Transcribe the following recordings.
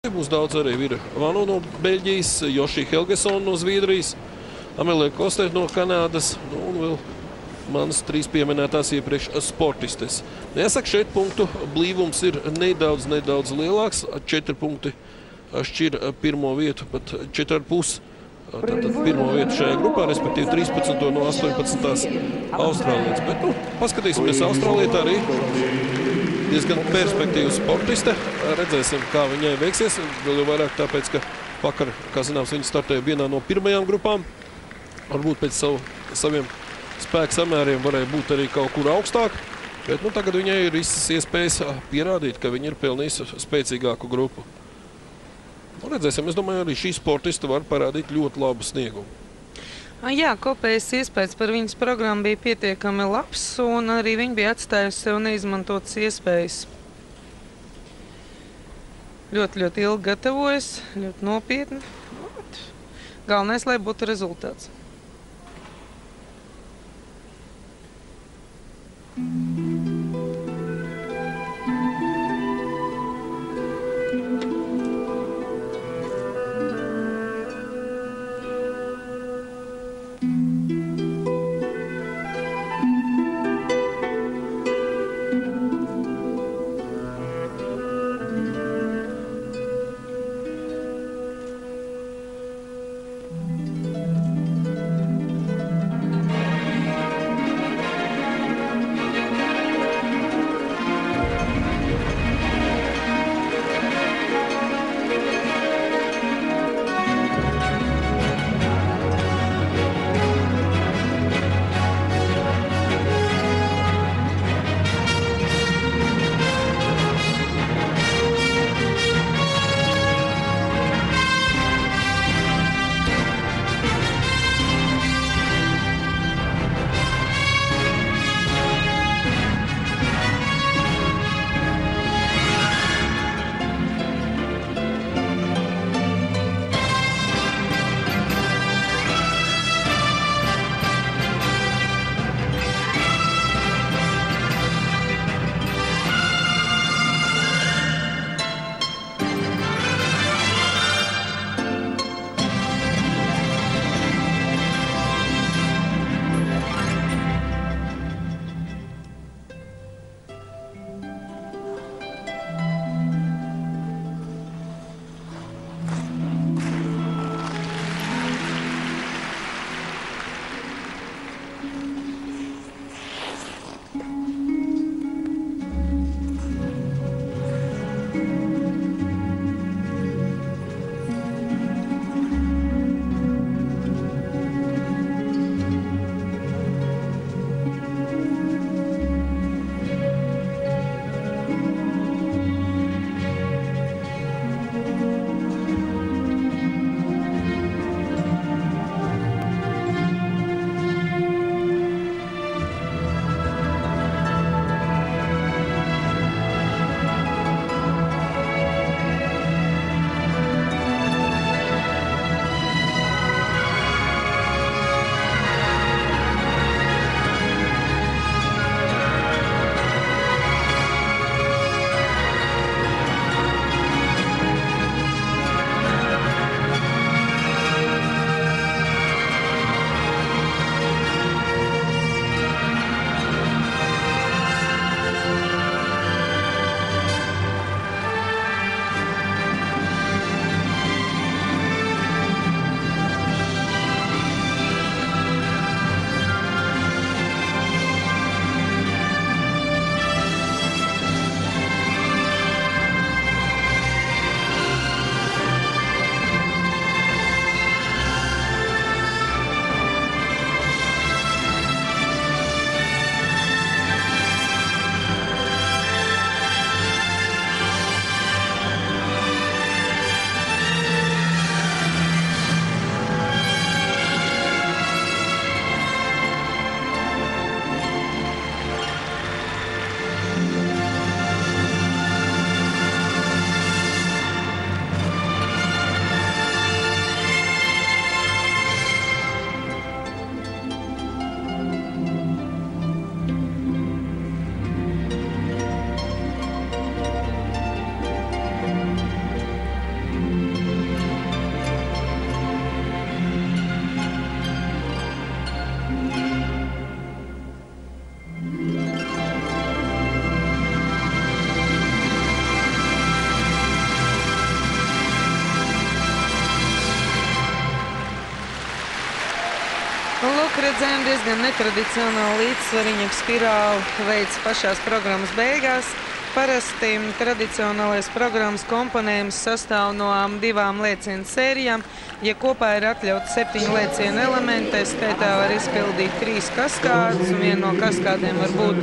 Mums daudz arī ir Vanu no Beļģijas, Joši Helgesona no Zviedrijas, Amelija Koste no Kanādas, un vēl manas 3 pieminētās iepriekš sportistes. Jāsaka, šeit punktu blīvums ir nedaudz lielāks. 4 punkti šķir pirmo vietu, pat 4,5. Tātad pirmo vietu šajā grupā, respektīvi 13. no 18. Austrālietis. Bet, paskatīsimies, Austrālietā arī diezgan perspektīvas sportiste. Redzēsim, kā viņai veiksies. Vēl jau vairāk tāpēc, ka vakar, kā zināms, viņa startēja vienā no pirmajām grupām. Varbūt pēc saviem spēku samēriem varēja būt arī kaut kur augstāk. Bet tagad viņai ir visas iespējas pierādīt, ka viņa ir pelnījusi spēcīgāku grupu. Redzēsim, es domāju, arī šī sportista var parādīt ļoti labu sniegumu. Jā, kopējais iespējas par viņas programmu bija pietiekami labs, un arī viņa bija atstājusi sev neizmantotas iespējas. Ļoti ilgi gatavojas, ļoti nopietni. Galvenais, lai būtu rezultāts. Tālāk redzējām diezgan netradicionālu līdzsvariņu spirāli veids pašās programmas beigās. Parasti tradicionālais programmas komponējums sastāv no 2 lēcienu sērijām. Ja kopā ir atļauts 7 lēcienu elementi, tā skaitā var izpildīt 3 kaskādes, un viena no kaskādēm var būt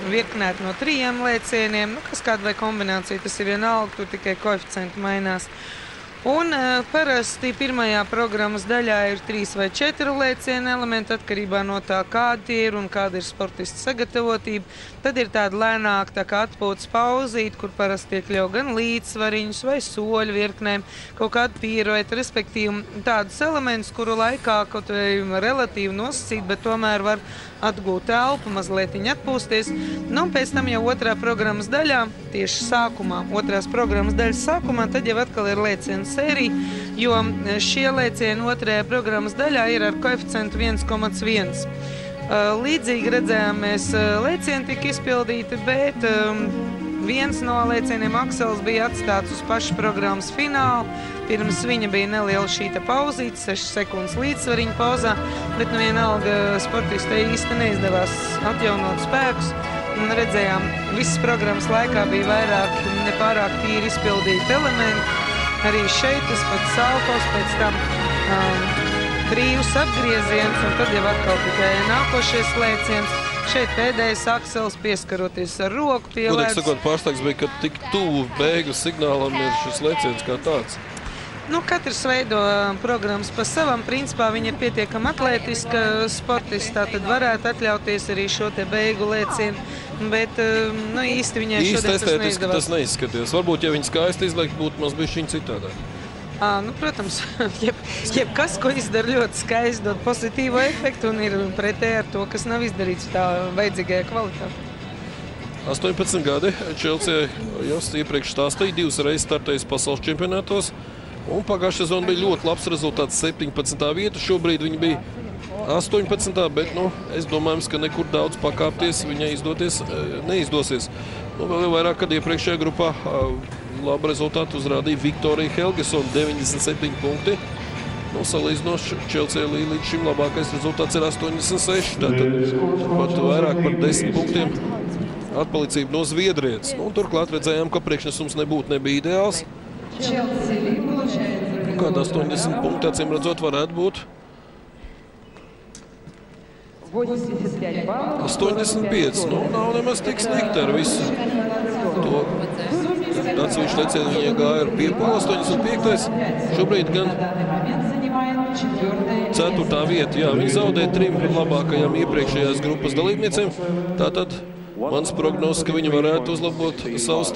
virknēta no 3 lēcieniem. Kaskāda vai kombinācija, tas ir vienalga, tur tikai koeficienti mainās. Un parasti pirmajā programmas daļā ir 3 vai 4 lēcienu elementi, atkarībā no tā, kādi tie ir un kāda ir sportista sagatavotība. Tad ir tāda lēnāka tā kā atpūtas pauzīte, kur parasti iekļauj gan līdzsvariņus vai soļu virknēm, kaut kādu piruetu, respektīvi tādus elementus, kuru laikā kaut vai relatīvi nosacīt, bet tomēr var atgūt elpu, mazlietiņ atpūsties. Nu, un pēc tam jau otrā programmas daļā, tieši sākumā, otrās programmas daļas sākumā, tad jau atkal ir lēcienu sērija, jo šie lēcieni otrajā programmas daļā ir ar koeficientu 1,1. Līdzīgi redzējām, mēs lēcieni tika izpildīti, bet viens no lēcieniem Aksels bija atstāts uz pašu programmas finālu. Pirms viņa bija neliela šīta pauzīte, 6 sekundes līdzsvariņa pauzā, bet vienalga sportistai īsti neizdevās atjaunot spēkus. Un redzējām, visas programmas laikā bija vairāk nepārāk tīri izpildīti elementi. Arī šeit tas pats saltos, pēc tam brīvs apgrieziens, un tad jau atkal tikai nākošies lēciens. Šeit pēdējais Aksels pieskaroties ar roku pie ledus. Godīgi sakot, pārsteigts bija, ka tik tuvu beigu signālam ir šis lēciens kā tāds. Nu, katrs veido programmas pa savam. Principā viņa ir pietiekama atlētiska sportista, tad varētu atļauties arī šo te beigu lēcienu. Bet īsti viņai šodien tas neizdevās. Tas neizskaties. Varbūt, ja viņa skaisti izliekt, būtu maz bišķiņ citādāk. Protams, jebkas, ko izdara ļoti skaisti, dod pozitīvu efektu un ir pretēji ar to, kas nav izdarīts tā vajadzīgajā kvalitātē. 18 gadi Chelsea jau iepriekš stāstīja, 2 reizes startējis pasaules čempionātos. Un pagājušā sezona bija ļoti labs rezultāts, 17. vieta. Šobrīd viņa bija 18. Bet, es domāju, ka nekur daudz pakāpties viņai neizdosies. Vēl vairāk, kad iepriekšējā grupā labu rezultātu uzrādīja Viktorija Helgesona, 97 punkti. Salīdzinoši Chelsea līdz šim labākais rezultāts ir 86. Tātad pat vairāk par 10 punktiem atpalicība no Zviedrietes. Turklāt redzējām, ka priekšnesums nebija ideāls. Kāda 80 punkti, acīm redzot, varētu būt. 85. Nav nemaz tik slikti ar visu to. Atsevišķi lēcieni viņai gāja ar piepūli 85. Šobrīd gan 4. vieta. Jā, viņi zaudēja 3 labākajām iepriekšējās grupas dalībniecēm. Tātad mans prognozes, ka viņi varētu uzlabot savu stāvokli.